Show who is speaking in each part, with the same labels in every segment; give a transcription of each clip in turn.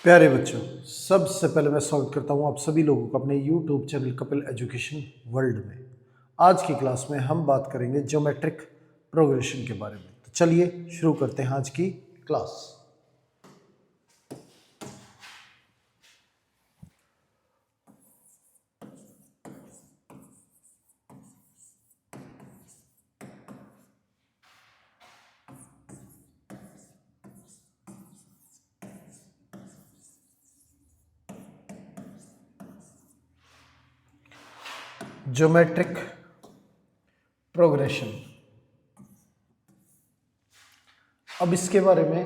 Speaker 1: प्यारे बच्चों, सबसे पहले मैं स्वागत करता हूं आप सभी लोगों का अपने YouTube channel Kapil education world में। आज की क्लास में हम बात करेंगे ज्योमेट्रिक प्रोग्रेशन के बारे में। तो चलिए शुरू करते हैं आज की क्लास। ज्योमेट्रिक प्रोग्रेशन, अब इसके बारे में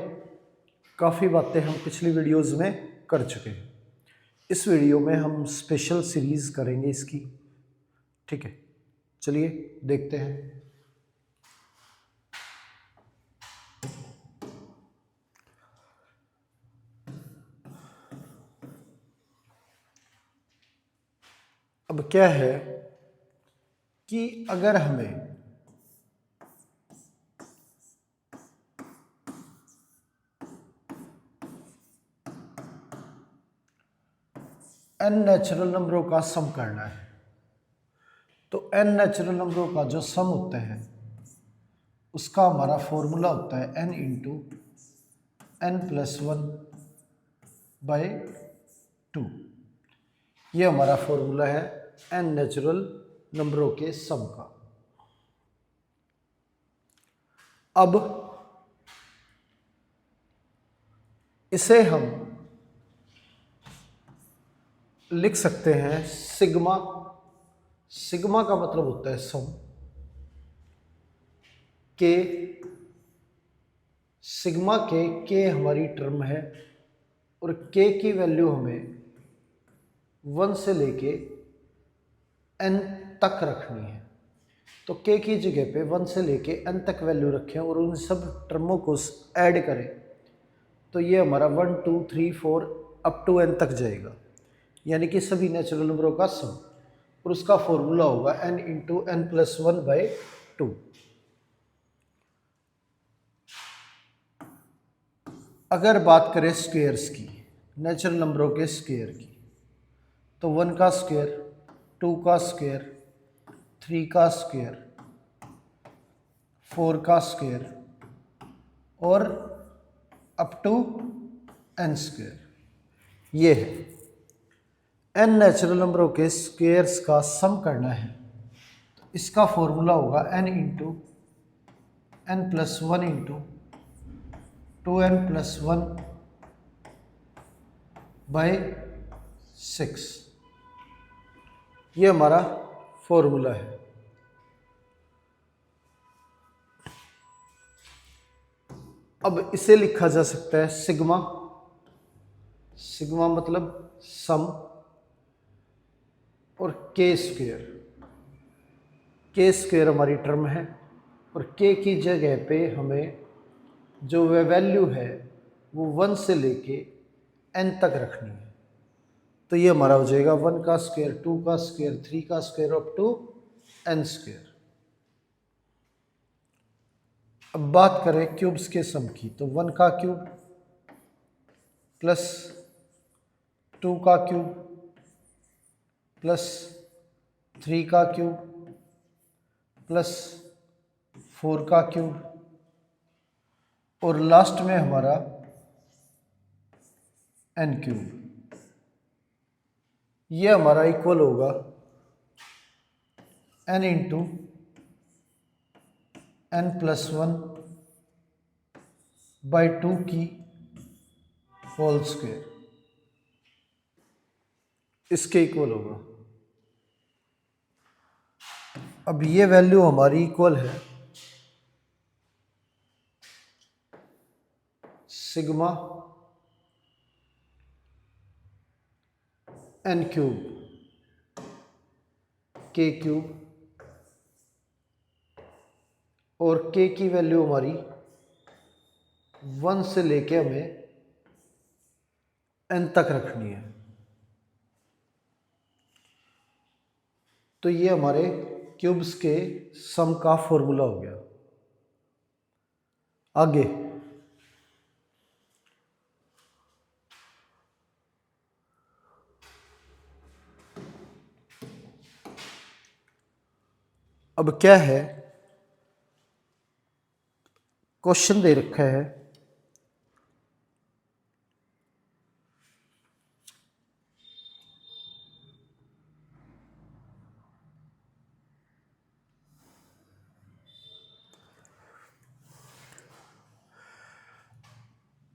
Speaker 1: काफ़ी बातें हम पिछली वीडियोस में कर चुके हैं। इस वीडियो में हम स्पेशल सीरीज करेंगे इसकी। ठीक है, चलिए देखते हैं। अब क्या है कि अगर हमें n नेचुरल नंबरों का सम करना है, तो n नेचुरल नंबरों का जो सम होता है उसका हमारा फॉर्मूला होता है n इंटू n प्लस 1/2। ये हमारा फॉर्मूला है n नेचुरल नंबरों के सम का। अब इसे हम लिख सकते हैं सिग्मा। सिग्मा का मतलब होता है सम के। सिग्मा के हमारी टर्म है और के की वैल्यू हमें 1 से लेके n तक रखनी है। तो के की जगह पे 1 से लेके n तक वैल्यू रखें और उन सब टर्मों को ऐड करें, तो ये हमारा 1 2 3 4 अप टू n तक जाएगा, यानी कि सभी नेचुरल नंबरों का सम। और उसका फॉर्मूला होगा n इंटू n प्लस 1/2। अगर बात करें स्क्वेयर्स की, नेचुरल नंबरों के स्क्वेयर की, तो 1 का स्क्वेयर, 2 का स्क्वेयर, 3 का स्क्वेयर, 4 का स्क्वेयर और अप टू n स्क्वेयर। ये है n नेचुरल नंबरों के स्क्वेयर्स का सम करना है, तो इसका फॉर्मूला होगा n into n plus 1 into 2n plus 1/6। ये हमारा फॉर्मूला है। अब इसे लिखा जा सकता है सिग्मा। सिग्मा मतलब सम और के स्क्वेयर। के स्क्वेयर हमारी टर्म है और के की जगह पे हमें जो वैल्यू है वो 1 से लेके n तक रखनी है। तो ये हमारा हो जाएगा 1 का स्क्वायर, 2 का स्क्वायर, 3 का square up to n square. अब बात करें क्यूब्स के सम की, तो 1 का क्यूब प्लस 2 का क्यूब प्लस 3 का क्यूब प्लस 4 का क्यूब और लास्ट में हमारा n क्यूब। ये हमारा इक्वल होगा n इंटू n प्लस 1/2 की होल स्क्वायर, इसके इक्वल होगा। अब ये वैल्यू हमारी इक्वल है सिग्मा n क्यूब के क्यूब, और के की वैल्यू हमारी 1 से लेके हमें n तक रखनी है। तो ये हमारे क्यूब्स के सम का फॉर्मूला हो गया। आगे अब क्या है, क्वेश्चन दे रखा है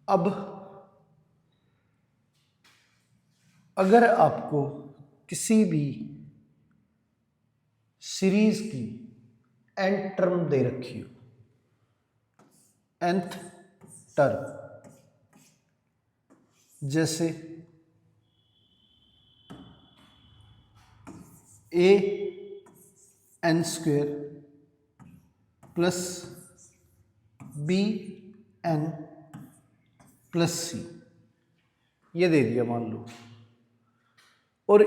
Speaker 1: अब अगर आपको किसी भी सीरीज की एन टर्म दे रखी हो, nth टर्म, जैसे a n square plus b n plus c, ये दे दिया मान लो, और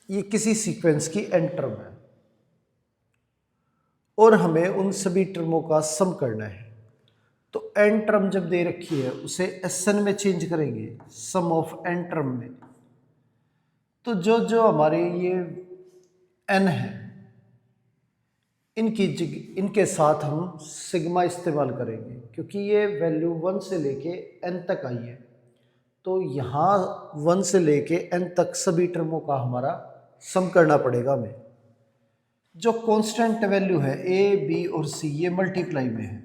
Speaker 1: ये किसी सीक्वेंस की एन टर्म है और हमें उन सभी टर्मों का सम करना है। तो एन टर्म जब दे रखी है उसे एस एन में चेंज करेंगे, सम ऑफ एन टर्म में। तो जो जो हमारे ये एन है इनके साथ हम सिग्मा इस्तेमाल करेंगे, क्योंकि ये वैल्यू 1 से लेके एन तक आई है। तो यहाँ 1 से लेके एन तक सभी टर्मों का हमारा सम करना पड़ेगा हमें। जो कांस्टेंट वैल्यू है ए बी और सी ये मल्टीप्लाई में है,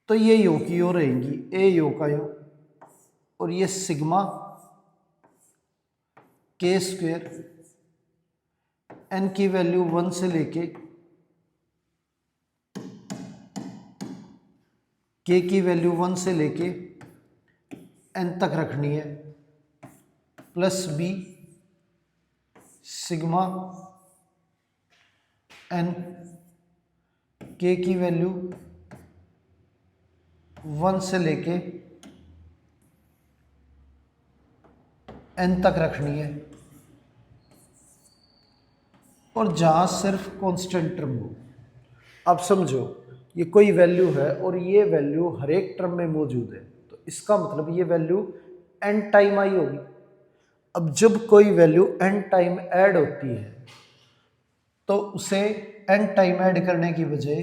Speaker 1: तो ये यो की यो रहेंगी, ए यो का यो, और ये सिग्मा के स्क्वेयर एन की वैल्यू 1 से लेके के की वैल्यू 1 से लेके एन तक रखनी है, प्लस बी सिग्मा एन के की वैल्यू 1 से लेके एन तक रखनी है, और जहाँ सिर्फ कांस्टेंट टर्म हो। अब समझो ये कोई वैल्यू है और ये वैल्यू हर एक टर्म में मौजूद है, तो इसका मतलब ये वैल्यू एन टाइम आई होगी। अब जब कोई वैल्यू एन टाइम ऐड होती है तो उसे एन टाइम ऐड करने की बजाय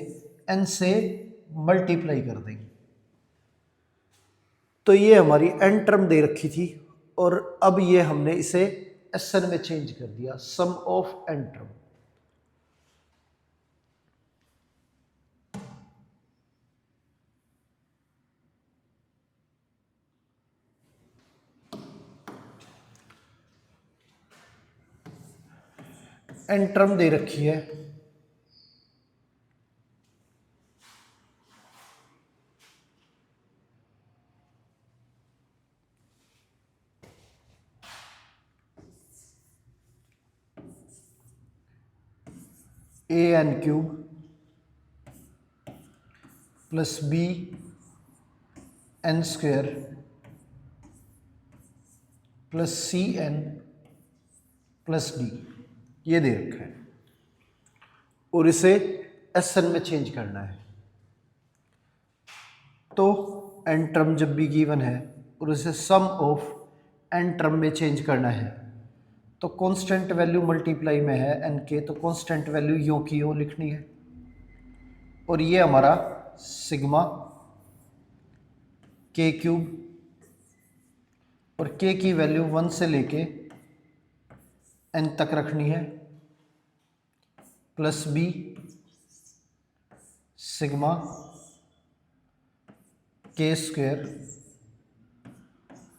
Speaker 1: एन से मल्टीप्लाई कर देंगे। तो ये हमारी एन टर्म दे रखी थी और अब ये हमने इसे एस एन में चेंज कर दिया, sum of n term. N term दे रखी है, a n cube plus b n square plus c n plus d, ये दे रखा है और इसे एस एन में चेंज करना है। तो एन टर्म जब भी गिवन है और उसे सम ऑफ एन टर्म में चेंज करना है, तो कांस्टेंट वैल्यू मल्टीप्लाई में है एन के, तो कांस्टेंट वैल्यू यो की यो लिखनी है, और ये हमारा सिग्मा के क्यूब, और के की वैल्यू 1 से लेके एन तक रखनी है, प्लस बी सिग्मा के स्क्वेयर,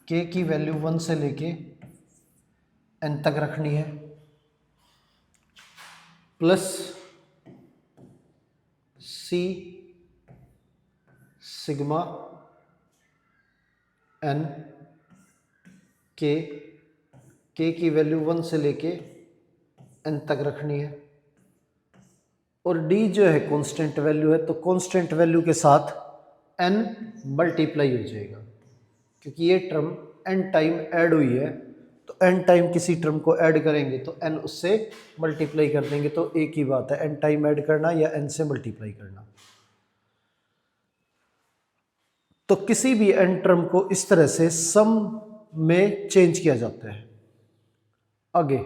Speaker 1: के की वैल्यू 1 से लेके एन तक रखनी है, प्लस सी सिग्मा एन के की वैल्यू 1 से लेके एन तक रखनी है, और डी जो है कांस्टेंट वैल्यू है, तो कांस्टेंट वैल्यू के साथ एन मल्टीप्लाई हो जाएगा, क्योंकि ये टर्म एन टाइम ऐड हुई है, तो एन टाइम किसी टर्म को ऐड करेंगे तो एन उससे मल्टीप्लाई कर देंगे। तो एक ही बात है, एन टाइम ऐड करना या एन से मल्टीप्लाई करना। तो किसी भी एन टर्म को इस तरह से सम में चेंज किया जाता है। आगे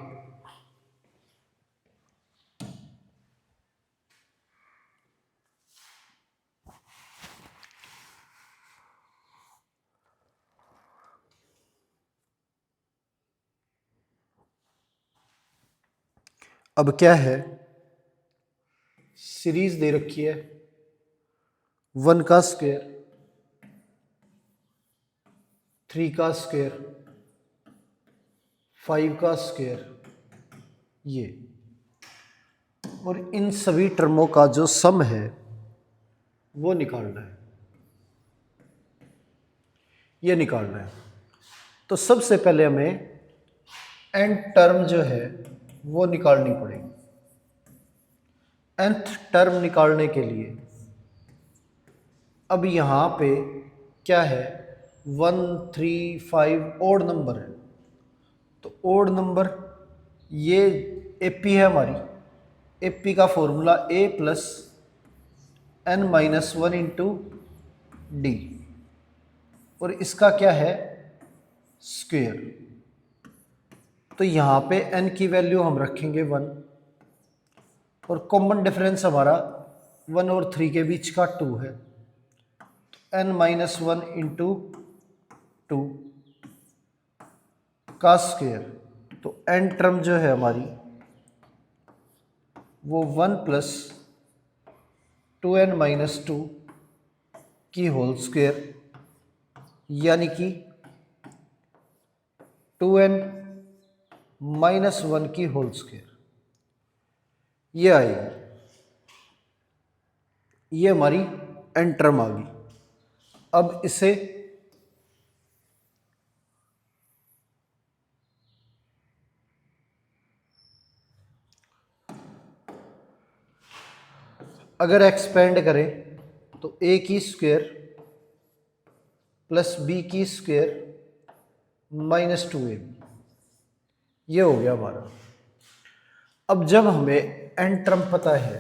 Speaker 1: अब क्या है, सीरीज दे रखी है 1 का स्क्वायर, 3 का स्क्वायर, 5 का स्क्वायर, ये, और इन सभी टर्मों का जो सम है वो निकालना है, ये निकालना है। तो सबसे पहले हमें एन टर्म जो है वो निकालनी पड़ेगी। nth टर्म निकालने के लिए अब यहाँ पे क्या है, 1 3 5 ओड नंबर है, तो ओड नंबर, ये एपी है हमारी, एपी का formula a plus n minus 1 into D, और इसका क्या है, स्क्वेयर। तो यहाँ पे n की वैल्यू हम रखेंगे 1, और कॉमन डिफरेंस हमारा 1 और 3 के बीच का 2 है, तो n माइनस 1 इंटू 2 का स्क्वेयर। तो n टर्म जो है हमारी वो 1 प्लस 2n माइनस 2 की होल स्क्वेयर, यानी कि 2n माइनस 1 की होल स्क्वेयर, ये आएगी, ये हमारी n टर्म आ गई। अब इसे अगर एक्सपेंड करें तो a की स्क्वायर प्लस b की स्क्वायर माइनस 2ab, ये हो गया हमारा। अब जब हमें n टर्म पता है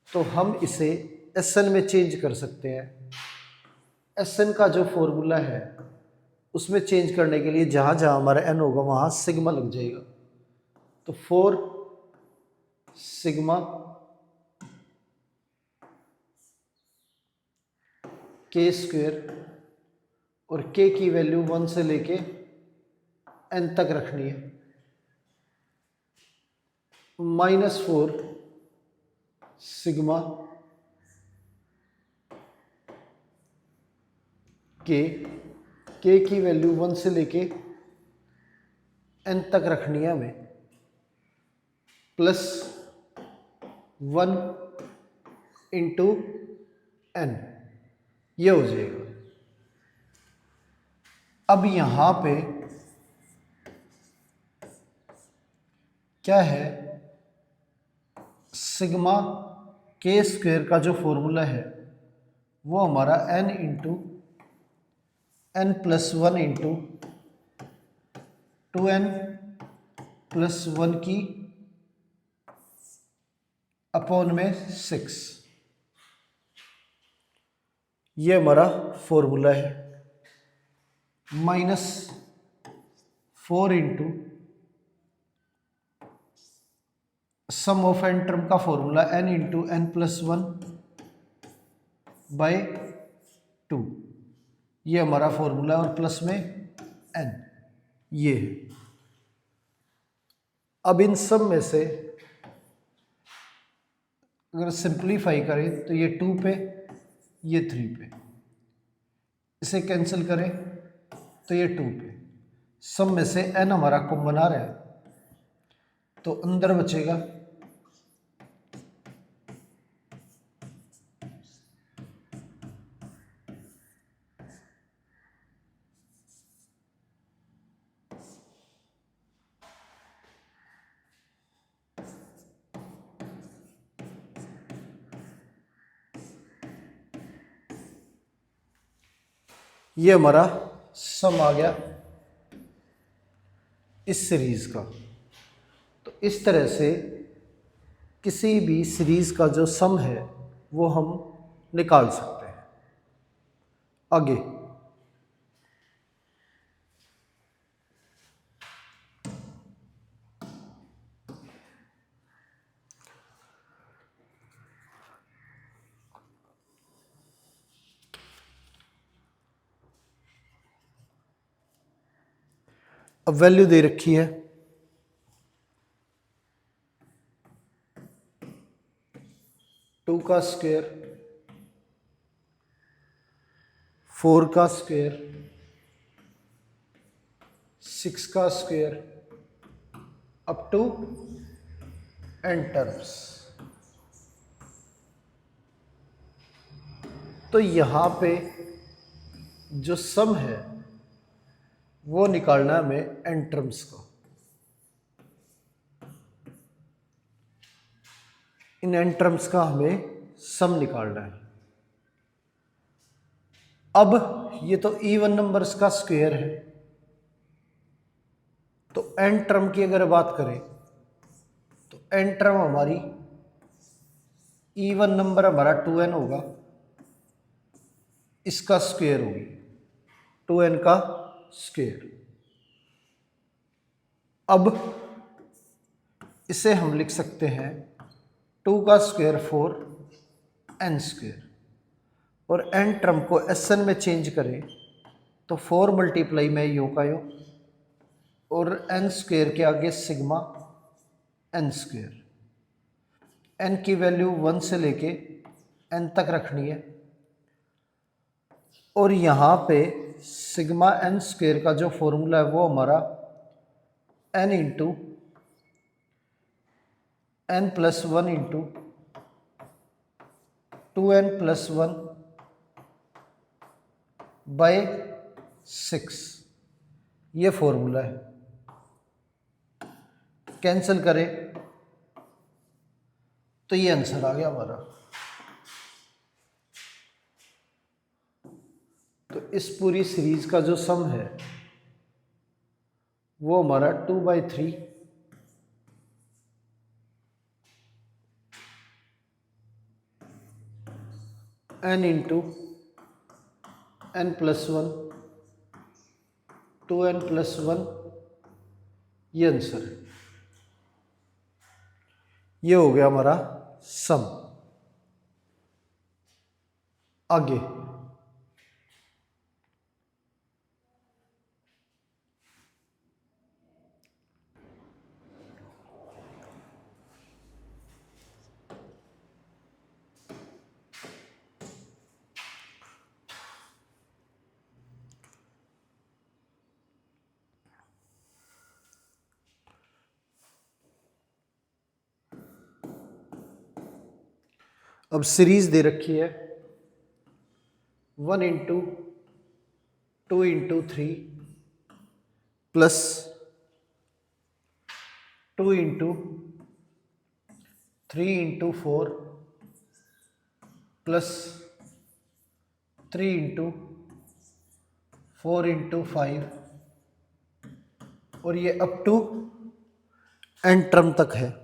Speaker 1: तो हम इसे Sn में चेंज कर सकते हैं। Sn का जो फॉर्मूला है उसमें चेंज करने के लिए जहाँ जहाँ हमारा n होगा वहाँ सिग्मा लग जाएगा, तो 4 सिग्मा k स्क्वेयर, और k की वैल्यू 1 से लेके n तक रखनी है, माइनस 4 सिग्मा k की वैल्यू 1 से लेके n तक रखनी है हमें, प्लस 1 इंटू n, ये हो जाएगा। अब यहाँ पे क्या है, सिग्मा के स्क्वेयर का जो फॉर्मूला है वो हमारा n into n plus 1 into 2n plus 1 की अपॉन में 6, ये हमारा फॉर्मूला है, minus 4 into sum of n term का formula n into n plus 1 by 2, ये हमारा फॉर्मूला, और प्लस में n, ये है। अब इन सब में से अगर सिंप्लीफाई करें तो ये 2 पे, ये 3 पे, इसे कैंसिल करें तो ये 2 पे, सब में से n हमारा कॉमन आ रहा है, तो अंदर बचेगा ये हमारा सम आ गया इस सीरीज का। तो इस तरह से किसी भी सीरीज का जो सम है वो हम निकाल सकते हैं। आगे अब वैल्यू दे रखी है का स्क्वायर, 4 का स्क्वायर, 6 का square up to n terms. तो यहाँ पे जो सम है वो निकालना है हमें n टर्म्स का। इन n टर्म्स का हमें सम निकालना है। अब ये तो इवन नंबर्स का स्क्वायर है, तो n टर्म की अगर बात करें तो n टर्म हमारी इवन नंबर हमारा 2n होगा, इसका स्क्वायर होगी 2n का स्क्वायर। अब इसे हम लिख सकते हैं 2 का स्क्वायर 4 n स्क्वायर, और n टर्म को Sn में चेंज करें तो 4 मल्टीप्लाई में यो का यो, और n स्क्वायर के आगे सिग्मा n स्क्वायर। n की वैल्यू 1 से लेके n तक रखनी है, और यहाँ पे सिग्मा n स्क्वायर का जो फॉर्मूला है वो हमारा n into n plus 1 into 2n plus 1 by 6, ये फॉर्मूला है। कैंसिल करें तो ये आंसर आ गया हमारा। तो इस पूरी सीरीज का जो सम है वो हमारा 2/3 n into n plus 1 2n plus 1, ये आंसर है। ये हो गया हमारा सम। आगे अब सीरीज दे रखी है 1 into 2 into 3 plus 2 into 3 into 4 plus 3 into 4 into 5, और ये अप टू n टर्म तक है।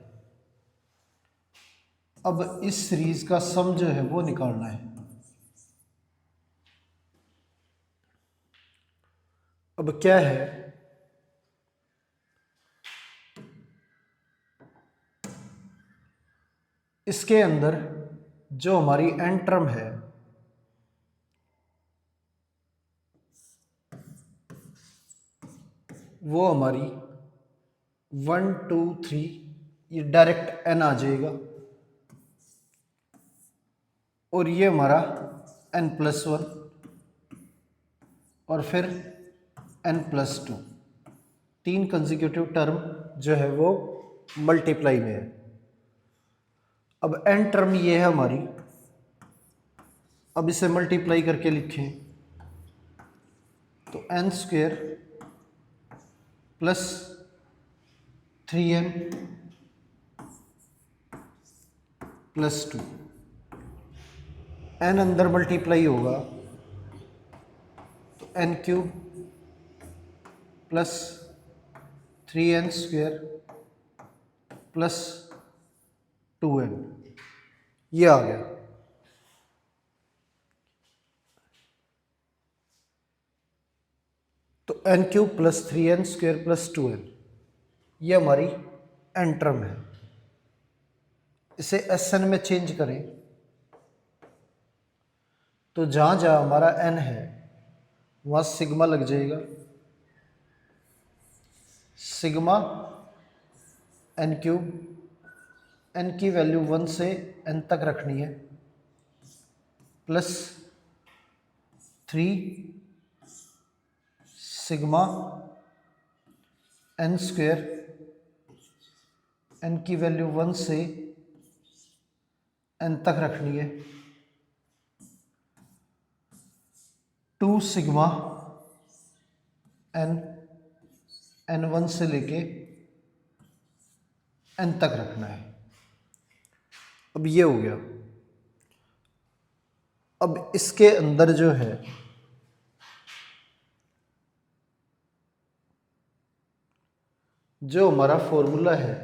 Speaker 1: अब इस सीरीज का सम जो है वो निकालना है। अब क्या है, इसके अंदर जो हमारी n टर्म है वो हमारी 1 2 3, ये डायरेक्ट n आ जाएगा, और ये हमारा n प्लस 1 और फिर n प्लस 2, 3 कंसेक्यूटिव टर्म जो है वो मल्टीप्लाई में है। अब n टर्म ये है हमारी, अब इसे मल्टीप्लाई करके लिखें तो n square plus 3n plus 2, n अंदर मल्टीप्लाई होगा तो n cube plus 3n square plus 2n, ये आ गया। तो n cube plus 3n square plus 2n, ये हमारी n टर्म है। इसे Sn में चेंज करें तो जहाँ जहाँ हमारा n है वहाँ सिग्मा लग जाएगा, सिग्मा n क्यूब, n की वैल्यू 1 से n तक रखनी है, plus 3 sigma n square, n की वैल्यू 1 से n तक रखनी है, 2 सिग्मा n, n1 से लेके n तक रखना है। अब ये हो गया। अब इसके अंदर जो है जो हमारा फॉर्मूला है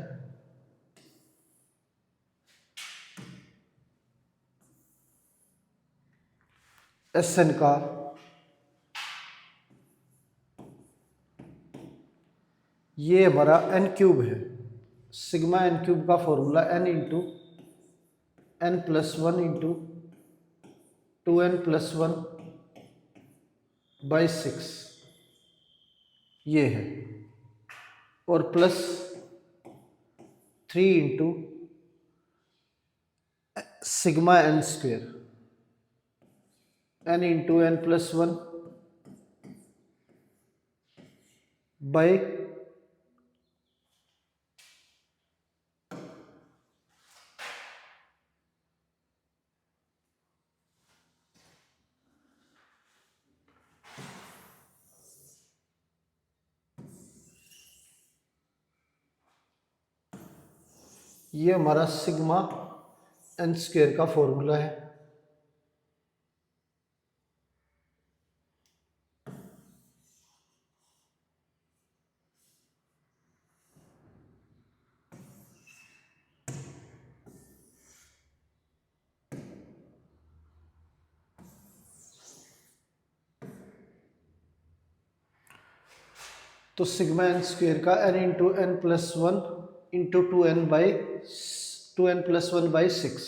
Speaker 1: Sn का, ये हमारा n क्यूब है। सिग्मा n क्यूब का formula n into n plus 1 into 2n plus 1 by 6 ये है, और plus 3 into sigma n square, n into n plus 1 by ये हमारा सिग्मा n स्क्वेयर का फॉर्मूला है। तो सिग्मा n स्क्वेयर का n into n plus 1 into 2n plus 1 by 6,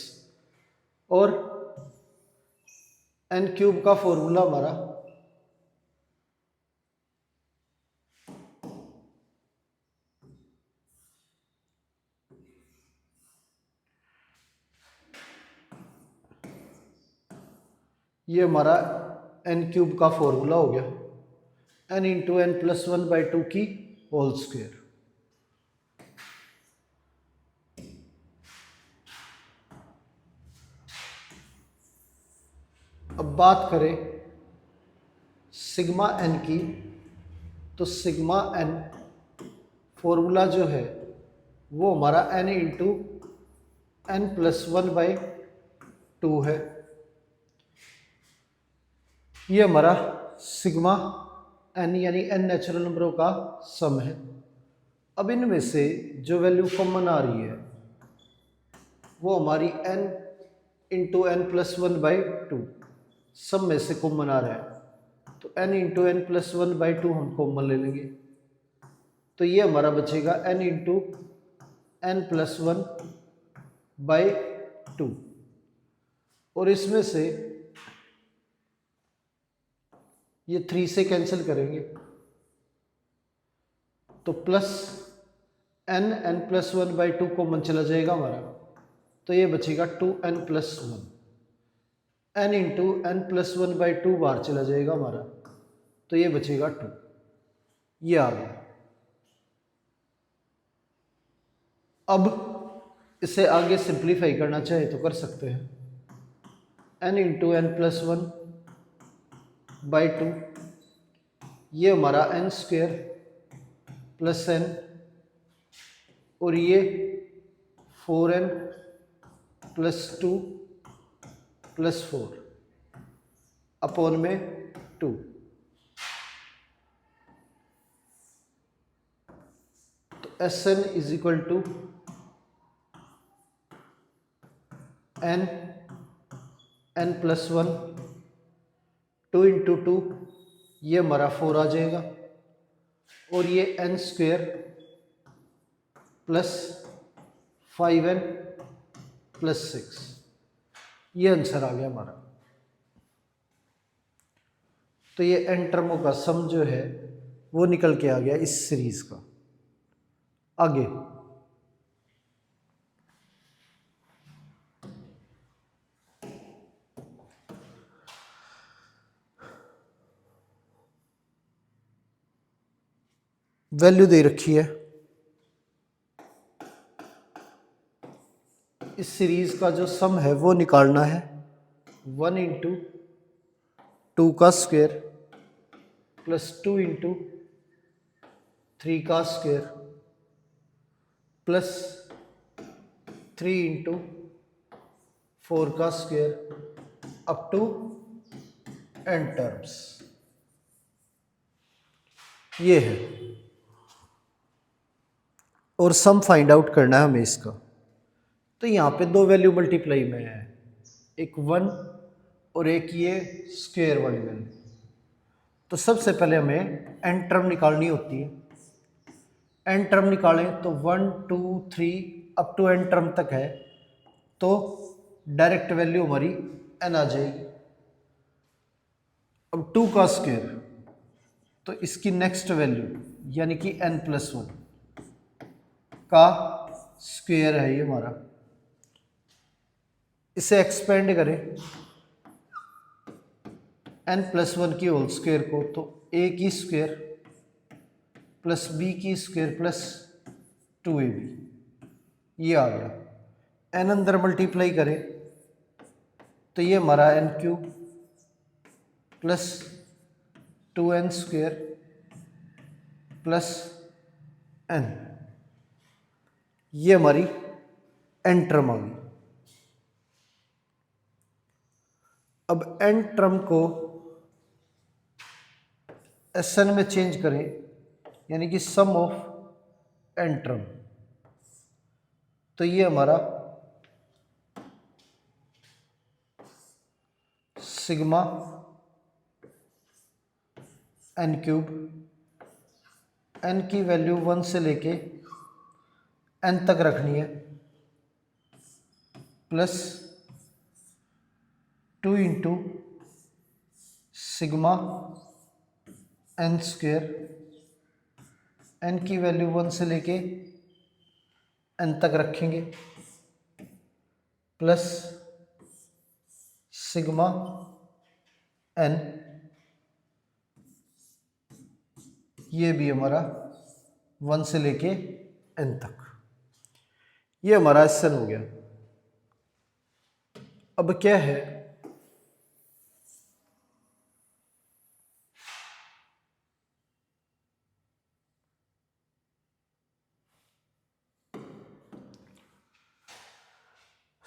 Speaker 1: और n क्यूब का फॉर्मूला हमारा ये हमारा n क्यूब का फॉर्मूला हो गया, n into n plus 1 by 2 की होल स्क्वेयर। अब बात करें सिग्मा n की, तो सिग्मा n फॉर्मूला जो है वो हमारा n into n plus 1 by 2 है। ये हमारा सिग्मा n यानी n नेचुरल नंबरों का सम है। अब इनमें से जो वैल्यू कॉमन आ रही है वो हमारी n into n plus 1 by 2 सब में से कॉमन आ रहा है, तो n into n plus 1 by 2 हम कॉमन ले लेंगे, तो ये हमारा बचेगा n into n plus 1 by 2, और इसमें से ये 3 से कैंसिल करेंगे तो plus n plus 1 by 2 common चला जाएगा हमारा, तो ये बचेगा 2n plus 1, n into n plus 1 by 2 बाहर चला जाएगा हमारा, तो ये बचेगा 2। ये आ गया। अब इसे आगे सिंप्लीफाई करना चाहे तो कर सकते हैं, n into n plus 1 by 2, ये हमारा n स्क्वेयर प्लस n, और ये 4n प्लस 2 प्लस 4 अपॉन में 2, तो Sn is equal to n plus 1, 2 into 2 ये हमारा 4 आ जाएगा, और ये n square plus 5n plus 6, ये आंसर आ गया हमारा। तो ये n टर्मों का सम जो है वो निकल के आ गया इस सीरीज का। आगे वैल्यू दे रखी है। इस सीरीज का जो सम है वो निकालना है। 1 इंटू 2 का स्क्वायर प्लस 2 इंटू 3 का स्क्वायर प्लस 3 इंटू 4 का square up to n terms. ये है और सम फाइंड आउट करना है हमें इसका। तो यहाँ पे दो वैल्यू मल्टीप्लाई में है, एक 1 और एक ये स्क्वायर वाली वैल्यू। तो सबसे पहले हमें n टर्म निकालनी होती है। n टर्म निकालें तो 1 2 3 अप टू n टर्म तक है, तो डायरेक्ट वैल्यू हमारी n आ जाएगी। अब 2 का स्क्वायर तो इसकी नेक्स्ट वैल्यू यानी कि n+1 का स्क्वायर है ये हमारा। इसे एक्सपेंड करें n+1 की होल स्क्वायर को, तो a की स्क्वायर प्लस b की स्क्वायर प्लस 2ab ये आ गया। n अंदर मल्टीप्लाई करें तो ये हमारा n³ plus 2n square plus n, ये हमारी n टर्म आ गई। अब n टर्म को Sn में चेंज करें यानी कि सम ऑफ n टर्म, तो ये हमारा सिग्मा n³, n की वैल्यू 1 से लेके n तक रखनी है, plus 2 into sigma n² n की वैल्यू 1 से लेके n तक रखेंगे, प्लस सिग्मा n, ये भी हमारा 1 से लेके n तक। ये हमारा Sn हो गया। अब क्या है,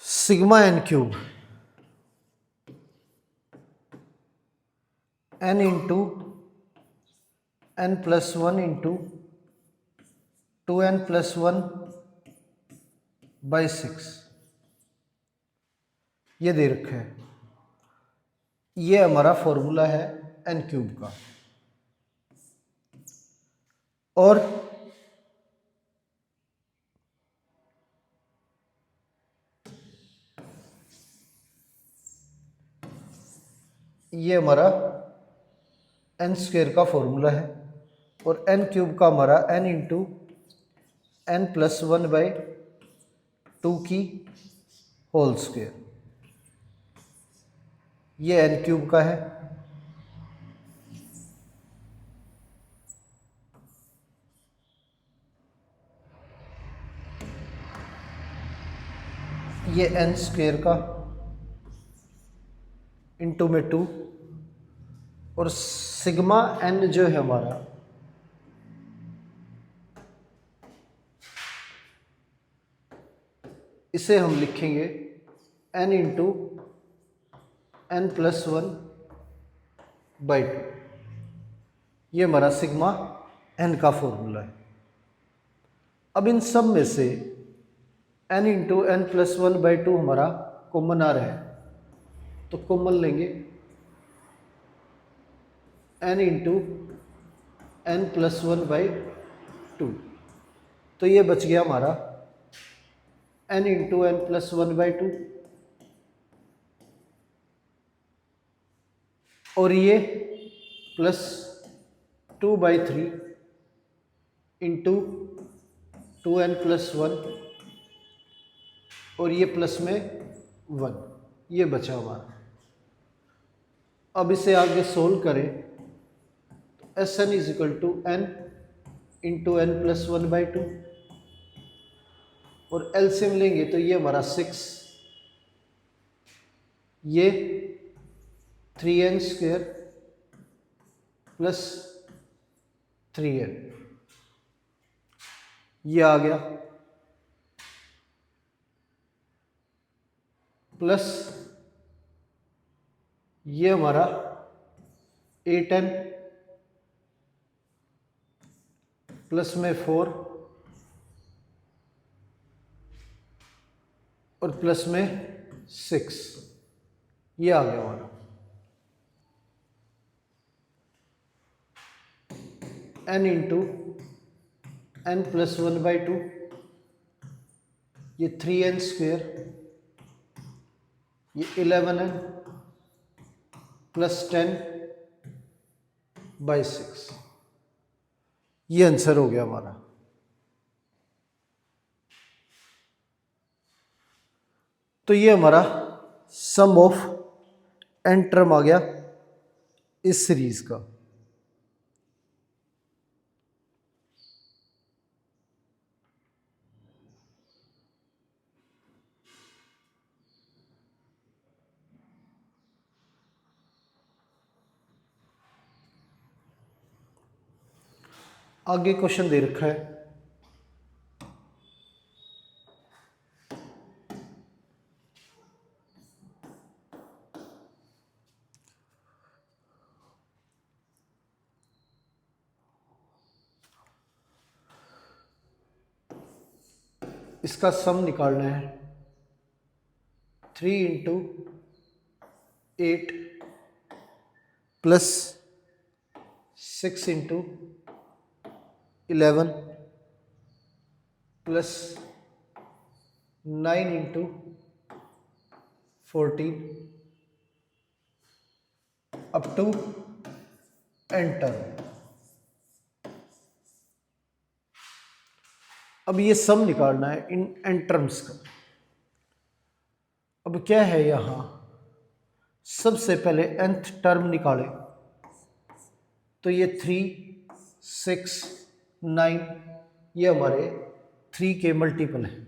Speaker 1: sigma n³ n into n+1 into 2n+1 by 6 ये दे रखा है। ये हमारा फॉर्मूला है n³ का। और ये हमारा n² का फॉर्मूला है, और n³ का हमारा n इंटू n+1 बाई 2 की होल स्क्वायर, ये n³ का है। ये n² का इंटू में 2, और सिग्मा n जो है हमारा इसे हम लिखेंगे n इंटू n+1 बाई 2। ये हमारा सिग्मा n का फॉर्मूला है। अब इन सब में से n इंटू n+1 बाई 2 हमारा कॉमन आ रहा है, तो कॉमन लेंगे n इंटू n+1 बाई 2, तो ये बच गया हमारा n इंटू n+1 बाई 2, और ये प्लस 2/3 इंटू 2n+1, और ये प्लस में 1, ये बचा हमारा। अब इसे आगे सोल्व करें तो Sn is equal to n into n plus 1/2, और एलसीएम लेंगे तो ये हमारा 6, ये 3n² प्लस 3n, ये आ गया, प्लस ये हमारा 8n प्लस में 4 और प्लस में 6, ये आ गया हमारा। n इंटू n प्लस 1/2, ये 3n², ये 11n प्लस 10/6, ये आंसर हो गया हमारा। तो ये हमारा सम ऑफ n टर्म आ गया इस सीरीज का। आगे क्वेश्चन दे रखा है, इसका सम निकालना है। 3 into 8 plus 6 into 11 plus 9 into 14 up to एंटर। अब ये सम निकालना है इन एन टर्म्स का। अब क्या है यहाँ, सबसे पहले nth टर्म निकाले तो ये 3, 6, 9 ये हमारे 3 के मल्टीपल हैं,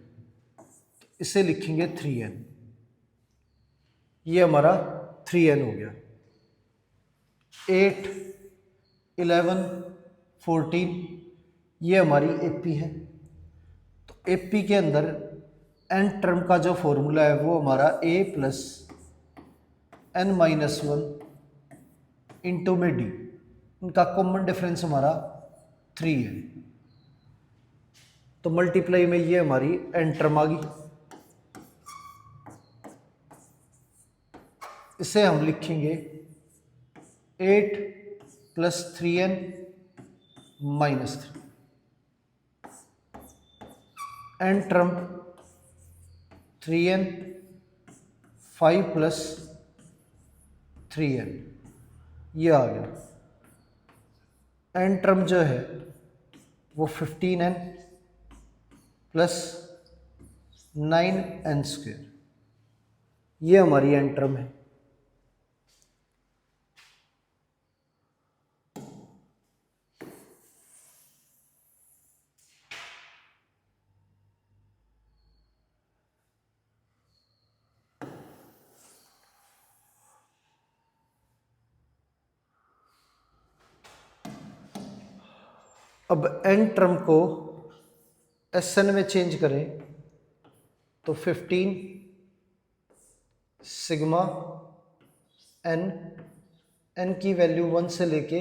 Speaker 1: तो इसे लिखेंगे 3n, ये हमारा 3n हो गया। 8, 11, 14 ये हमारी एपी है, तो एपी के अंदर n टर्म का जो फॉर्मूला है वो हमारा a प्लस n-1 इंटू में d, इनका कॉमन डिफरेंस हमारा 3 है, तो मल्टीप्लाई में ये हमारी n टर्म आ गई। इसे हम लिखेंगे 8 plus 3n minus 3, n term 3n, 5 plus 3n, ये आ गया। n टर्म जो है वो 15n प्लस 9n², ये हमारी n टर्म है। अब n टर्म को Sn में चेंज करें तो 15 सिग्मा n, n की वैल्यू 1 से लेके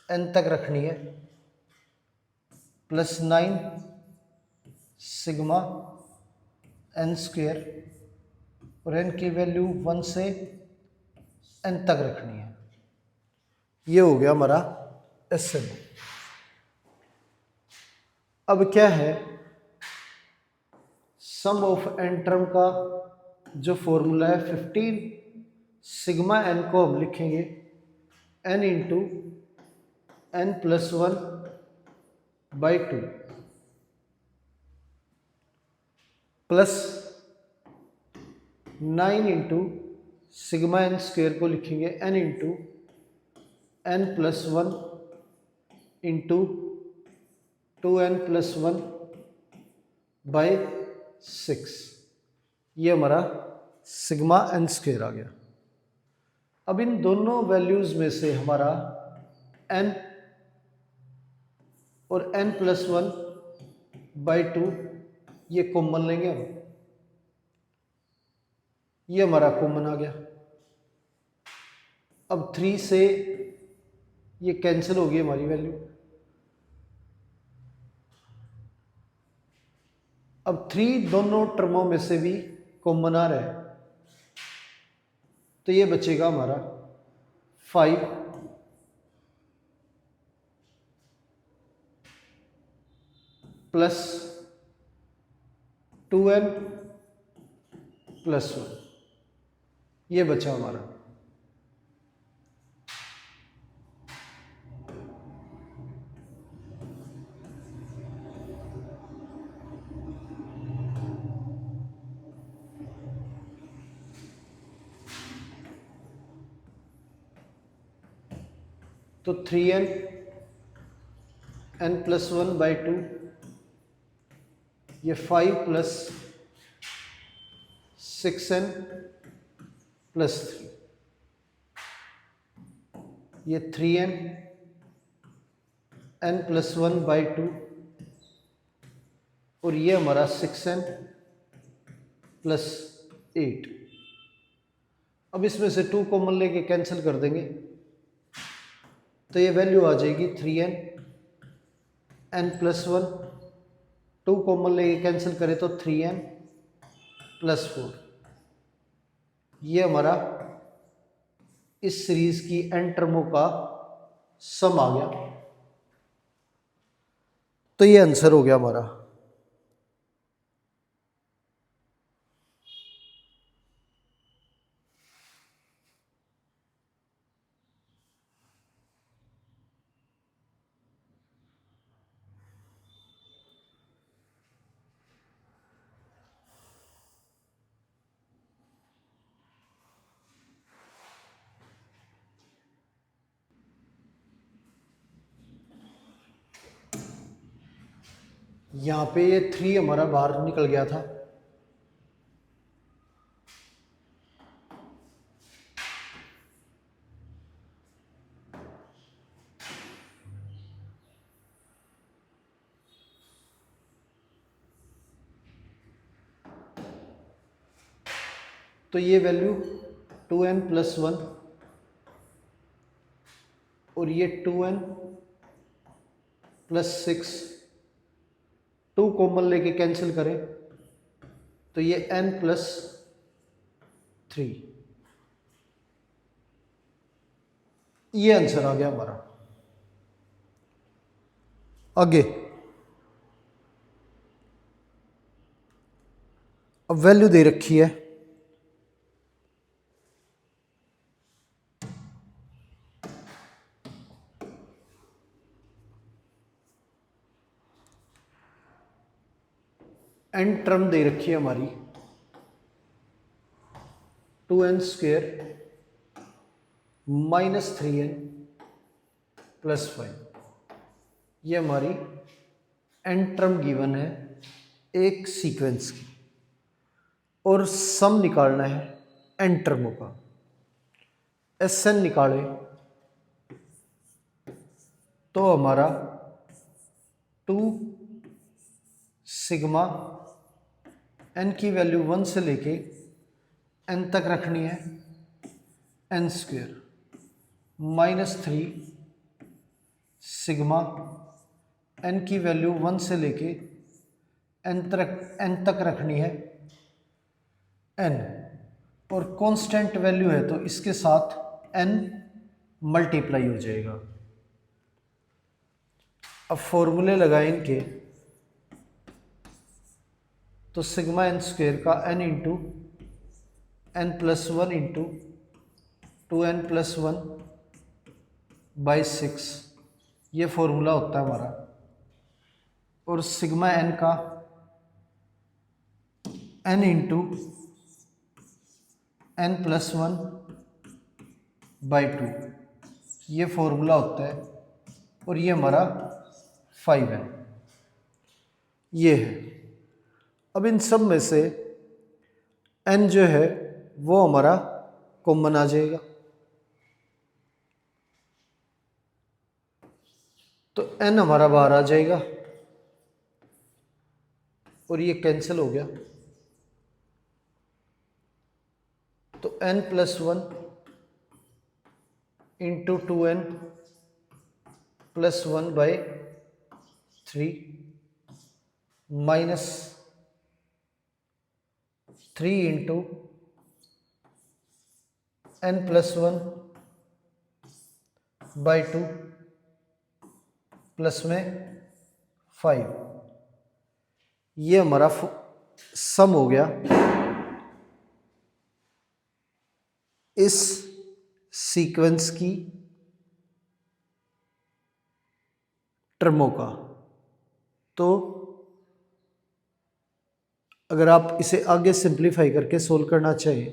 Speaker 1: n तक रखनी है, प्लस 9 सिग्मा n² और n की वैल्यू 1 से n तक रखनी है। ये हो गया हमारा Sn। अब क्या है, सम ऑफ n टर्म का जो फॉर्मूला है 15 सिग्मा n को हम लिखेंगे n into n plus 1/2 plus 9 into sigma n² को लिखेंगे n into n plus 1 into 2n+1/6, ये हमारा सिग्मा n स्क्वायर आ गया। अब इन दोनों वैल्यूज़ में से हमारा n और n+1/2 ये कॉमन लेंगे हम, ये हमारा कॉमन आ गया। अब 3 से ये कैंसिल होगी हमारी वैल्यू। अब 3 दोनों टर्मों में से भी कॉमन आ रहा है, तो ये बचेगा हमारा 5 + 2n+1, ये बचा हमारा। तो 3n+1/2, ये 5 + 6n+3, ये 3n+1/2 और ये हमारा 6n+8। अब इसमें से 2 कॉमन लेके कैंसिल कर देंगे, तो ये वैल्यू आ जाएगी 3n+1, 2 कॉमन लेके कैंसिल करें तो 3n+4, ये हमारा इस सीरीज की n टर्मों का सम आ गया। तो ये आंसर हो गया हमारा। यहाँ पे ये 3 हमारा बाहर निकल गया था, तो ये वैल्यू 2n+1 और ये 2n+6, 2 कॉमन लेके कैंसिल करें तो ये n+3, ये आंसर आ गया हमारा। आगे अब वैल्यू दे रखी है n टर्म दे रखी है हमारी 2n² - 3n+5, ये हमारी n टर्म गिवन है एक सीक्वेंस की, और सम निकालना है n टर्मों का। Sn निकाले तो हमारा 2 सिग्मा n की वैल्यू 1 से लेके n तक रखनी है, n² -3 सिग्मा n की वैल्यू 1 से लेके n तक रखनी है, n, और कांस्टेंट वैल्यू है तो इसके साथ n मल्टीप्लाई हो जाएगा। अब फॉर्मूले लगाएं इनके, तो सिग्मा n² का n × n+1 × 2n+1/6, ये फॉर्मूला होता है हमारा, और सिग्मा n का n × n+1/2, ये फॉर्मूला होता है, और ये हमारा 5 है। ये है। अब इन सब में से n जो है वो हमारा कॉमन आ जाएगा, तो n हमारा बाहर आ जाएगा और ये कैंसिल हो गया, तो n+1 into 2n +1/3 minus 3 into n+1/2 plus में 5, ये हमारा सम हो गया इस सीक्वेंस की टर्मों का। तो अगर आप इसे आगे सिंप्लीफाई करके सोल्व करना चाहें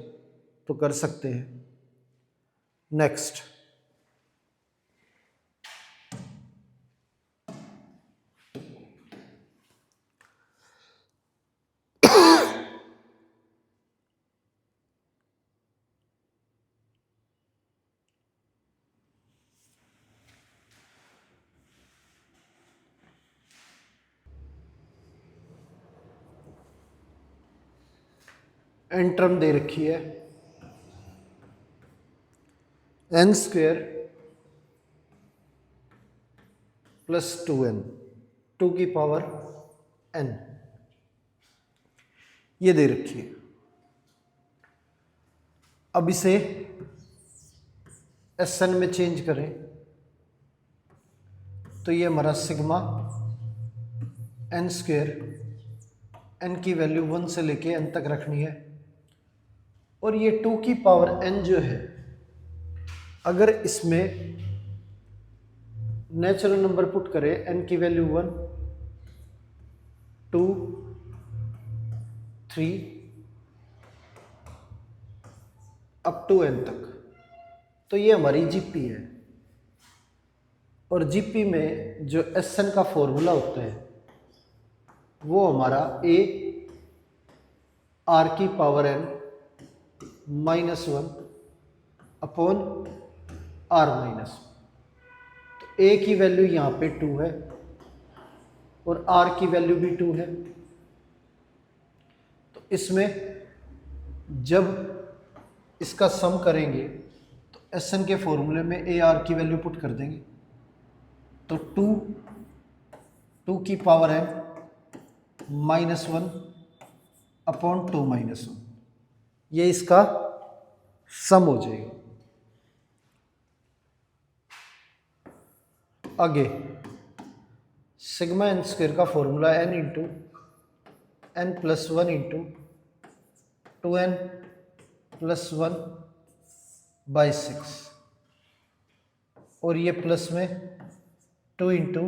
Speaker 1: तो कर सकते हैं। नेक्स्ट, n टर्म दे रखी है n² + 2n 2 की पावर n, ये दे रखी है। अब इसे Sn में चेंज करें तो ये हमारा सिग्मा n², n की वैल्यू 1 से लेके n तक रखनी है, और ये 2 की पावर n जो है, अगर इसमें नेचुरल नंबर पुट करें n की वैल्यू 1 2 3 अप टू n तक, तो ये हमारी जीपी है। और जीपी में जो Sn का फॉर्मूला होता है वो हमारा a r की पावर n -1 अपॉन r -1। तो a की वैल्यू यहाँ पे 2 है और r की वैल्यू भी 2 है। तो इसमें जब इसका सम करेंगे तो Sn के फॉर्मूले में a r की वैल्यू पुट कर देंगे, तो 2 की पावर n -1 अपॉन 2 -1, ये इसका सम हो जाएगा। आगे सिग्मा n² का formula n into n+1 into 2n+1/6, और ये प्लस में 2 इंटू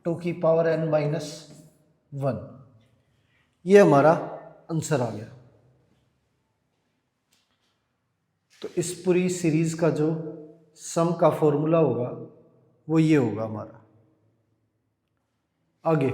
Speaker 1: 2 की पावर n -1, ये हमारा आंसर आ गया। तो इस पूरी सीरीज का जो सम का फॉर्मूला होगा वो ये होगा हमारा। आगे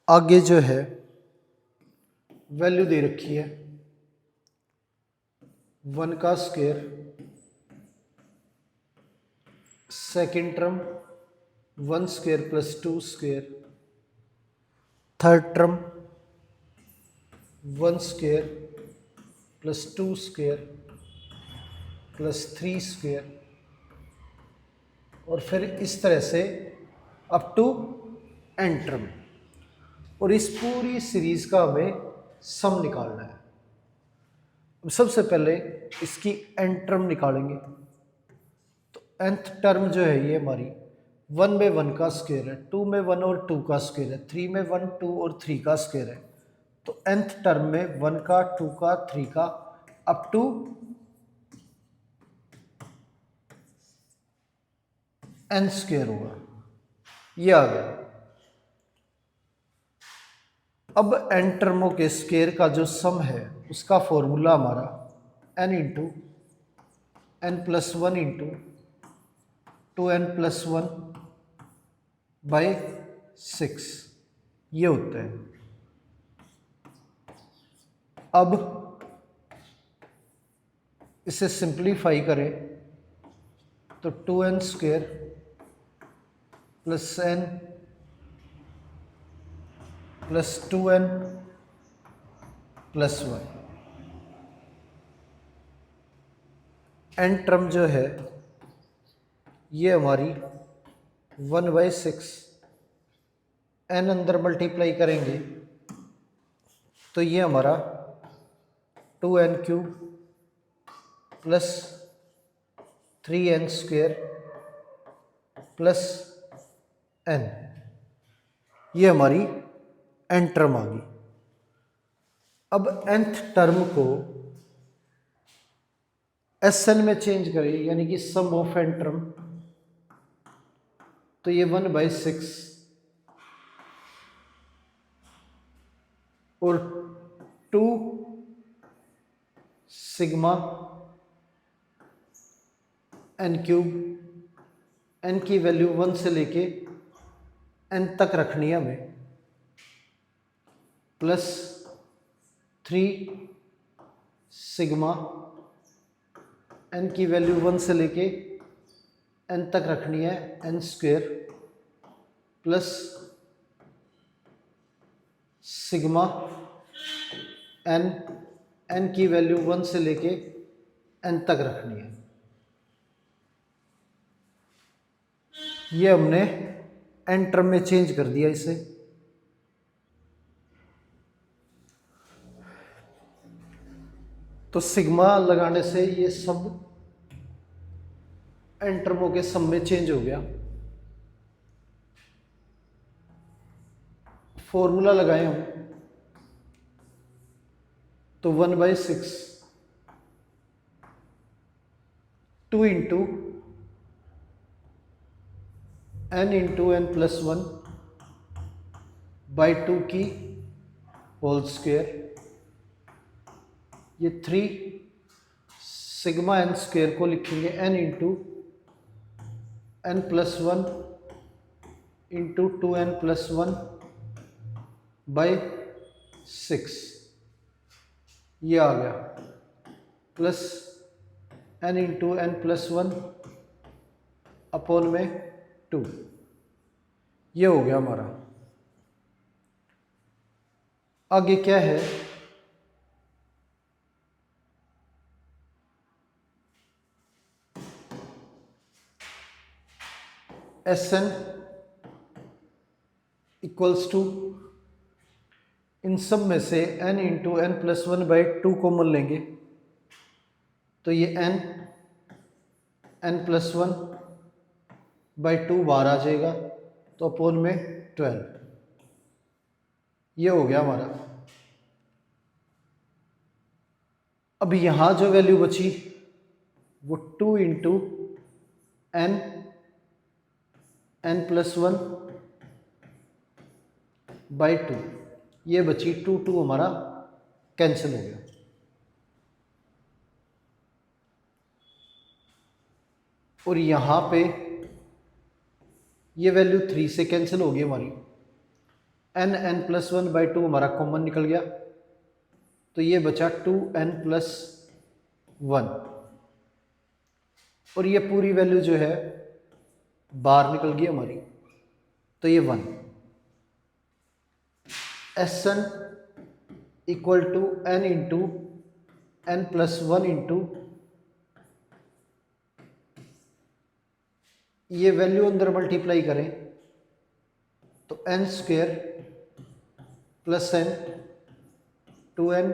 Speaker 1: आगे जो है वैल्यू दे रखी है 1 का square, second term 1² + 2², third term 1² + 2² + 3², और फिर इस तरह से अप टू n टर्म। और इस पूरी सीरीज का हमें सम निकालना है। अब सबसे पहले इसकी n टर्म निकालेंगे, तो nth टर्म जो है ये हमारी 1 में 1 का स्क्वायर है, 2 में 1 और 2 का स्क्वायर है, 3 में 1 2 और 3 का स्क्वायर है। तो nth टर्म में 1 का 2 का 3 का अप टू एन स्क्वायर होगा, ये आ गया। अब एन टर्मों के स्क्वायर का जो सम है उसका फॉर्मूला हमारा n into n plus one into two n plus one by 6 ये होता है। अब इसे सिंप्लीफाई करें तो 2n square plus n plus 2n plus 1, n term जो है ये हमारी 1/6, n अंदर मल्टीप्लाई करेंगे तो ये हमारा 2n cube plus 3n square plus n, ये हमारी n टर्म आ गई। अब nth टर्म को Sn में चेंज करें, यानी कि सम ऑफ n टर्म, तो ये 1/6 और 2 सिग्मा n क्यूब, n की वैल्यू 1 से लेके n तक रखनी है हमें, प्लस 3 सिग्मा n की वैल्यू 1 से लेके n तक रखनी है n square, plus sigma n की वैल्यू 1 से लेके n तक रखनी है। ये हमने n टर्म में चेंज कर दिया इसे। तो सिग्मा लगाने से ये सब n टर्मों के सम में चेंज हो गया। फॉर्मूला लगाए हम तो 1/6 2 इंटू n प्लस 1 बाई 2 की होल स्क्वायर, ये 3 सिग्मा n स्क्वायर को लिखेंगे n into n plus 1 into 2n plus 1 by 6, ये आ गया, plus n into n plus 1 upon में 2, ये हो गया हमारा। आगे क्या है, Sn इक्वल्स टू, इन सब में से n into n plus 1 by 2 common लेंगे तो ये n प्लस 1 बाई 2 बाहर आ जाएगा, तो अपॉन में 12, ये हो गया हमारा। अब यहाँ जो वैल्यू बची वो 2 इंटू n प्लस 1 बाई 2, ये बची 2 हमारा कैंसिल हो गया। और यहाँ पे ये वैल्यू 3 से कैंसिल हो गई हमारी, n प्लस 1 बाई 2 हमारा कॉमन निकल गया, तो ये बचा 2n प्लस 1, और ये पूरी वैल्यू जो है बाहर निकल गई हमारी, तो ये 1। Sn equal to n into n plus 1 into, ये वैल्यू अंदर मल्टीप्लाई करें तो n square plus n 2n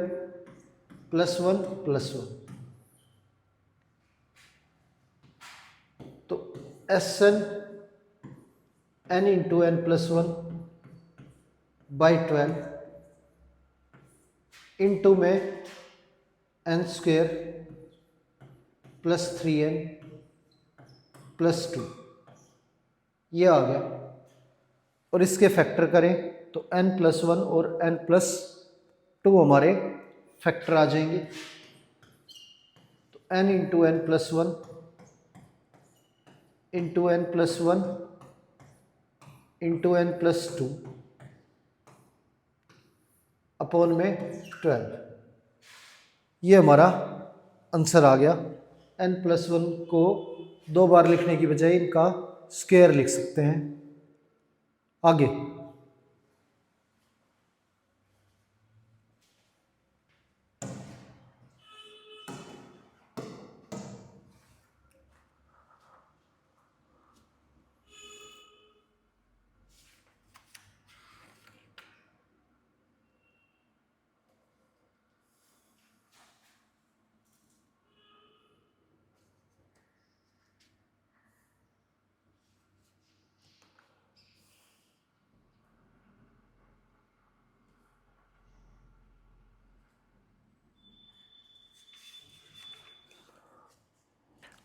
Speaker 1: plus 1 plus 1, तो Sn n into n plus 1 by 12 into में n square plus 3n plus 2, ये आ गया। और इसके फैक्टर करें तो n+1 और n+2 हमारे फैक्टर आ जाएंगे। तो n into n+1 into n+1 into n+2 upon में 12, ये हमारा आंसर आ गया। n+1 को 2 बार लिखने की बजाय इनका स्क्वायर लिख सकते हैं। आगे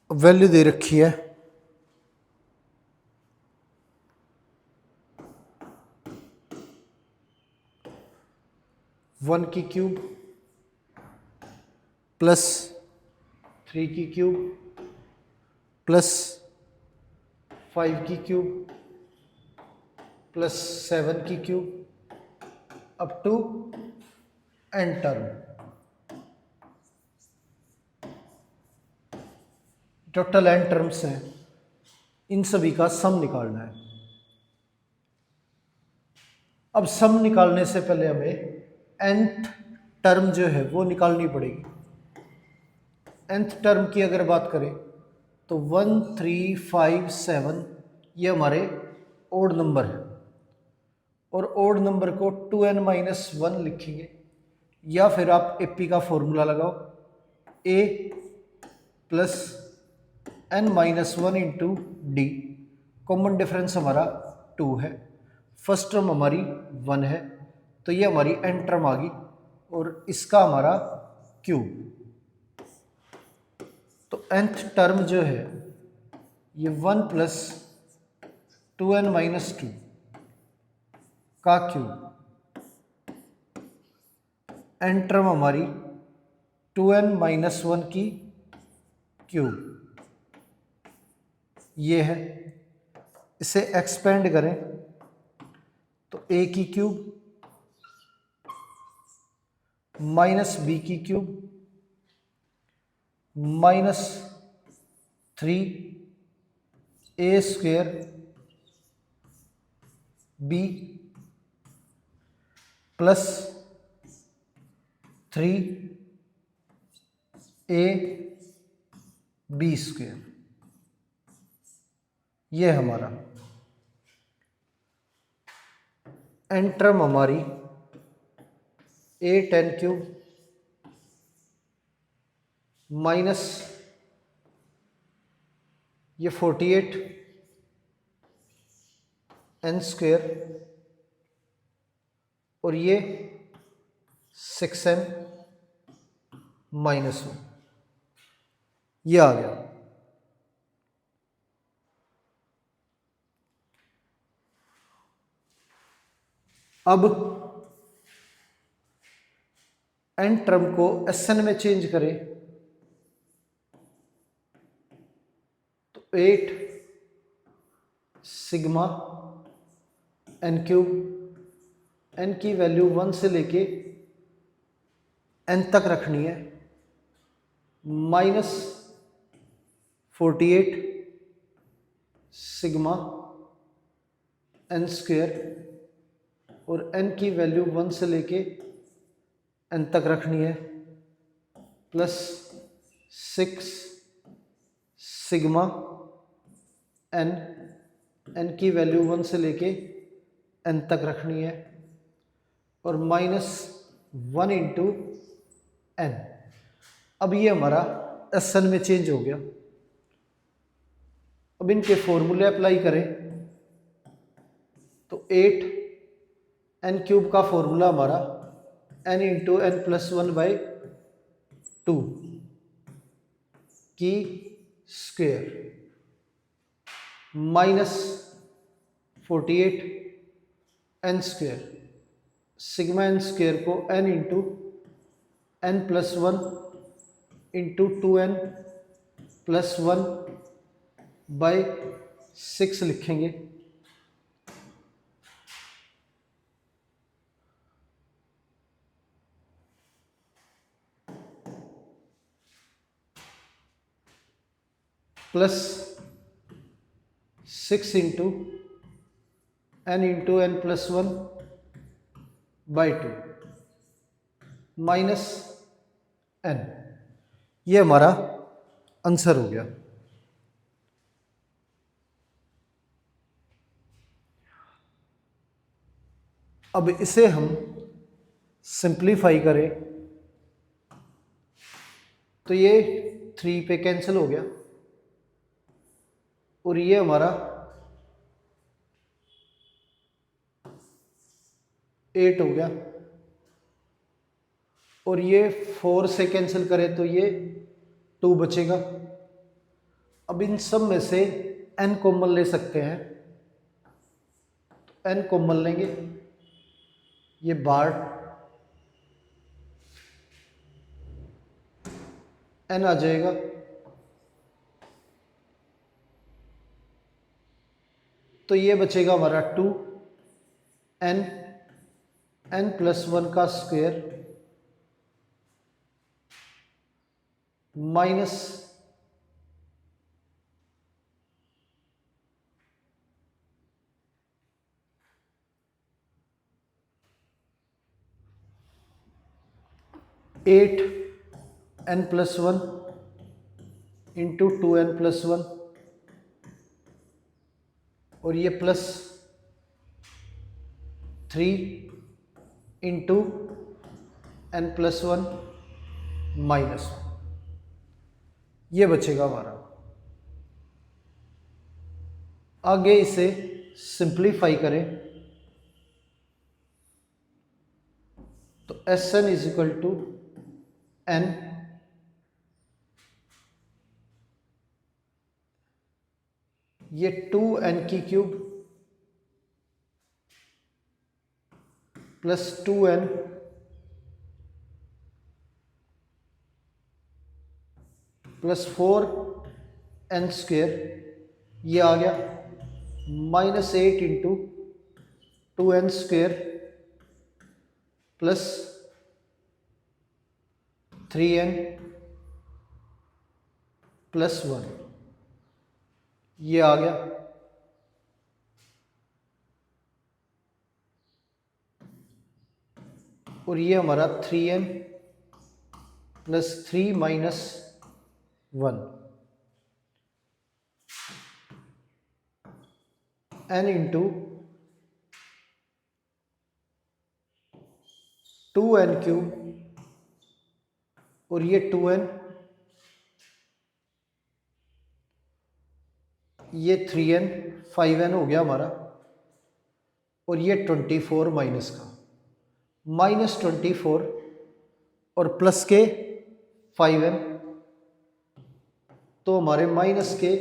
Speaker 1: वैल्यू दे रखी है 1 की क्यूब प्लस 3 की क्यूब प्लस 5 की क्यूब प्लस 7 की cube up to n term. Total n terms हैं, इन सभी का सम निकालना है। अब सम निकालने से पहले हमें nth टर्म जो है वो निकालनी पड़ेगी। nth टर्म की अगर बात करें तो 1 3 5 7 ये हमारे ओड नंबर है, और ओड नंबर को 2n-1 लिखेंगे, या फिर आप एपी का फॉर्मूला लगाओ, a plus n-1 into D. Common difference हमारा 2 है, फर्स्ट टर्म हमारी 1 है, तो ये हमारी n टर्म आ गई, और इसका हमारा क्यूब। तो nth टर्म जो है ये 1 प्लस 2n-2 का क्यूब। n टर्म हमारी 2n-1 की क्यूब, ये है। इसे एक्सपेंड करें तो a की क्यूब माइनस b की cube minus 3a² b plus 3ab², ये हमारा n टर्म हमारी 8n³ माइनस ये 48n² और ये 6n-1, ये आ गया। अब n टर्म को Sn में चेंज करें तो 8 सिग्मा n³, n की वैल्यू 1 से लेके n तक रखनी है, माइनस 48 सिग्मा n² और n की वैल्यू 1 से लेके n तक रखनी है, प्लस 6 सिग्मा n की वैल्यू 1 से लेके n तक रखनी है, और माइनस 1 इंटू n। अब ये हमारा Sn में चेंज हो गया। अब इनके फॉर्मूले अप्लाई करें तो 8n³ का फॉर्मूला हमारा n इंटू n+1/2 की square minus 48 n square, sigma n square को n into n plus one into 2n plus 1 by 6 लिखेंगे। Plus 6 into n plus 1 by 2 minus n. ये हमारा आंसर हो गया। अब इसे हम सिंप्लीफाई करें तो ये 3 पे कैंसिल हो गया और ये हमारा 8 हो गया और ये 4 से कैंसिल करें तो ये 2 बचेगा। अब इन सब में से n कॉमन ले सकते हैं तो n कॉमन लेंगे, ये बार n आ जाएगा। तो ये बचेगा हमारा 2n n प्लस 1 का square minus eight n plus 1 into 2n plus 1 और ये plus 3 into n plus 1 minus 1। ये बचेगा हमारा। आगे इसे सिंप्लीफाई करें तो Sn is equal to n ये 2n की cube plus 2n plus 4n square ये आ गया minus 8 into 2n square plus 3n plus 1 ये आ गया। और ये हमारा 3n plus 3 minus 1 n into 2n cube और ये 2n ये 3n 5n हो गया हमारा और ये 24 माइनस का माइनस 24 और प्लस के 5n तो हमारे माइनस के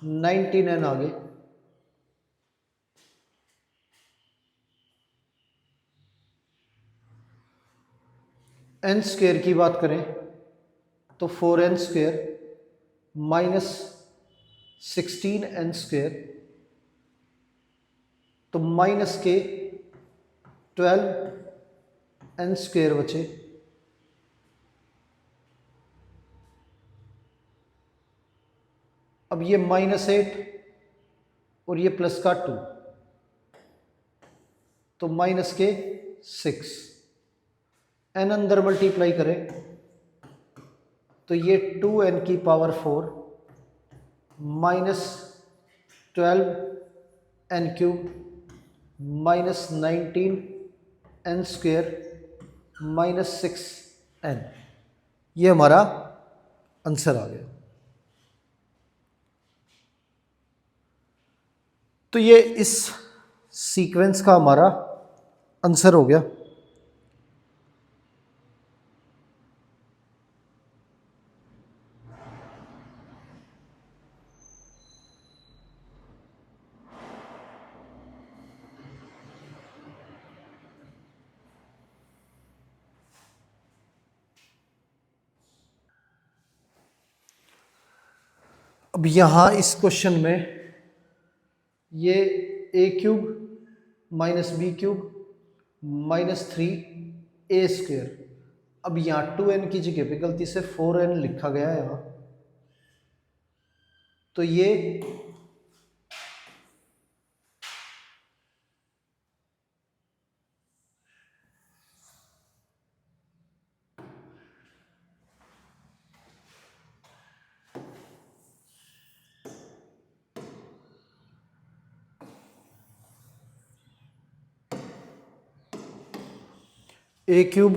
Speaker 1: 19n आ गए। n स्क्वेयर की बात करें तो 4n square minus 16n square तो माइनस के 12n स्क्वेयर बचे। अब ये माइनस 8 और ये प्लस का 2 तो माइनस के 6 n अंदर मल्टीप्लाई करें तो ये 2n की power 4 minus 12n cube minus 19n square minus 6n। ये हमारा आंसर आ गया। तो ये इस सीक्वेंस का हमारा आंसर हो गया। अब यहाँ इस क्वेश्चन में ये a cube minus b cube minus 3a²। अब यहाँ 2n की जगह पे गलती से 4n लिखा गया है यहाँ, तो ये a cube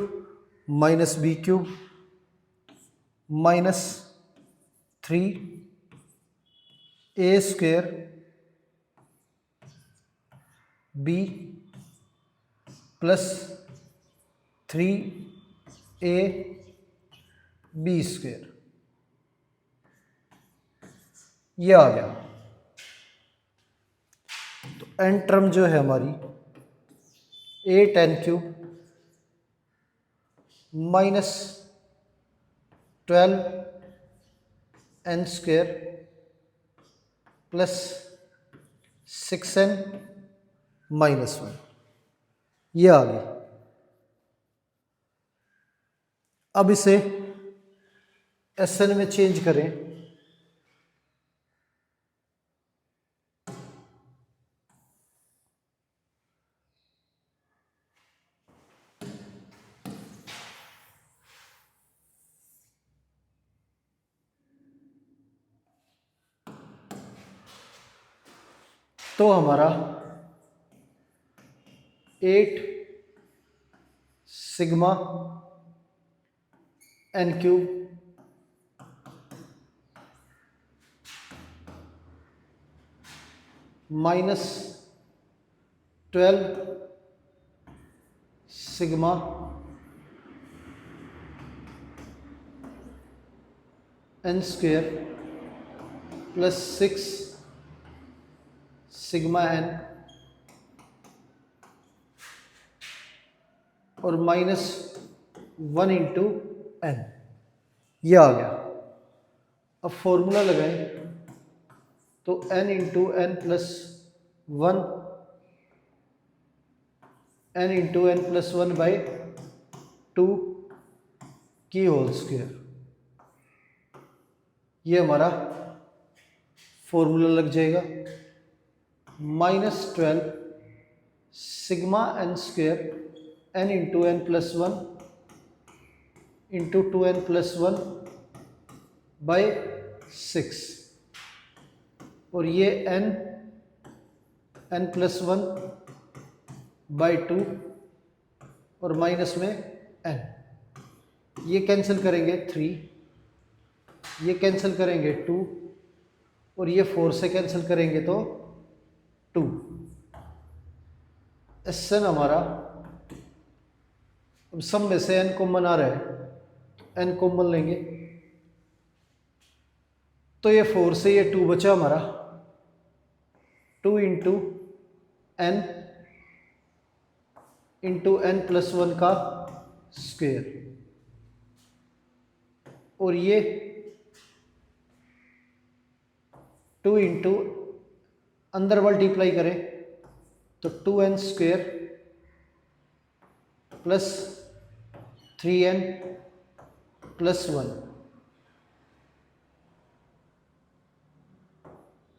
Speaker 1: minus b cube minus 3a² b plus 3ab², ये आ गया। तो एन टर्म जो है हमारी 8n³ minus 12n² plus 6n minus 1, ये आ गई। अब इसे एसएन में चेंज करें तो हमारा 8 sigma n³ minus 12 sigma n² plus 6 sigma n और माइनस 1 इंटू n, ये आ गया। अब फॉर्मूला लगाएं तो n into n plus 1 n into n plus 1/2 की होल स्क्वायर, ये हमारा फॉर्मूला लग जाएगा। -12 sigma n² n into n plus 1 into 2n plus 1/6, और ये n प्लस 1/2 और माइनस में n, ये कैंसिल करेंगे 3, ये कैंसिल करेंगे 2 और ये 4 से कैंसिल करेंगे तो 2। एन हमारा, अब सब में से n कॉमन आ रहा है, n कॉमन लेंगे तो ये 4 से ये 2 बचा हमारा, 2 इंटू n प्लस 1 का स्क्वायर, और ये 2 इंटू अंदर मल्टीप्लाई करें तो 2n² प्लस 3n प्लस 1,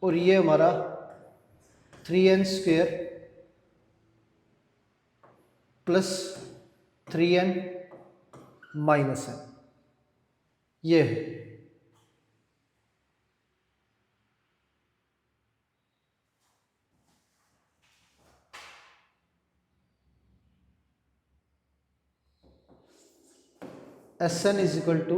Speaker 1: और ये हमारा 3n² plus 3n minus n, ये है। Sn इज इक्वल टू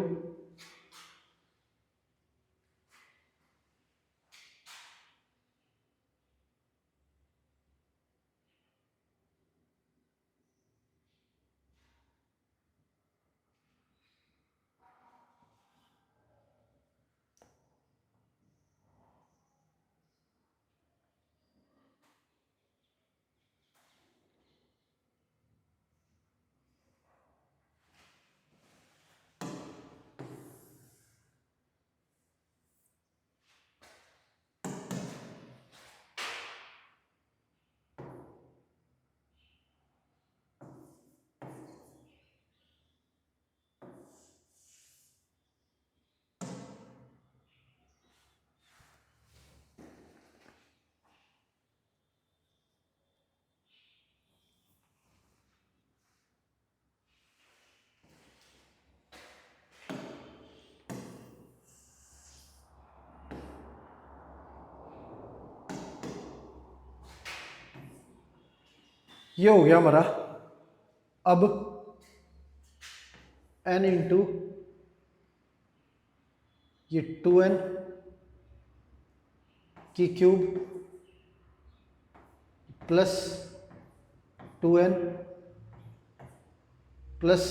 Speaker 1: ये हो गया हमारा। अब n इंटू ये 2n की cube plus 2n plus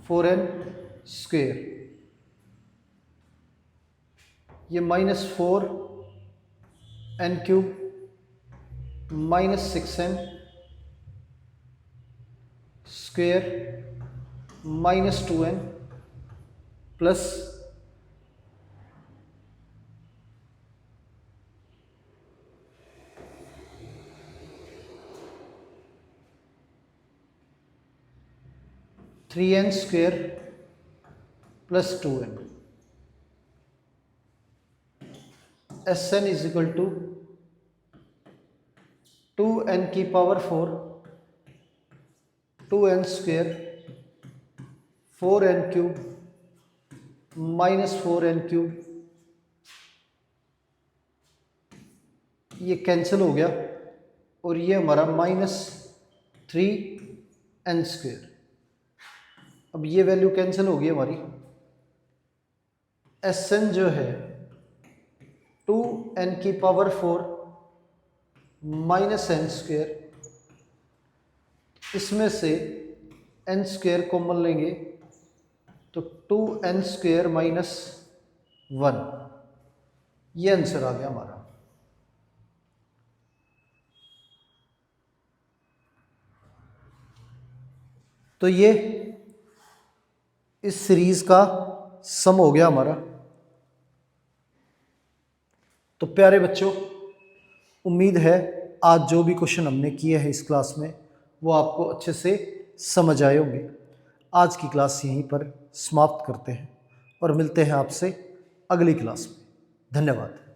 Speaker 1: 4n square, ये -4n cube -6n square -2n plus 3n square plus 2n। Sn is equal to 2n की power 4 2n square 4n cube -4n cube, ये cancel हो गया और ये हमारा -3n स्क्वेयर। अब ये वैल्यू कैंसिल होगी हमारी। Sn जो है 2n की पावर 4 -n स्क्वेयर, इसमें से n स्क्वेयर कॉमन लेंगे तो 2n स्क्वेयर -1, ये आंसर आ गया हमारा। तो ये इस सीरीज का सम हो गया हमारा। तो प्यारे बच्चों, उम्मीद है आज जो भी क्वेश्चन हमने किए हैं इस क्लास में वो आपको अच्छे से समझ आए होंगे। आज की क्लास यहीं पर समाप्त करते हैं और मिलते हैं आपसे अगली क्लास में। धन्यवाद।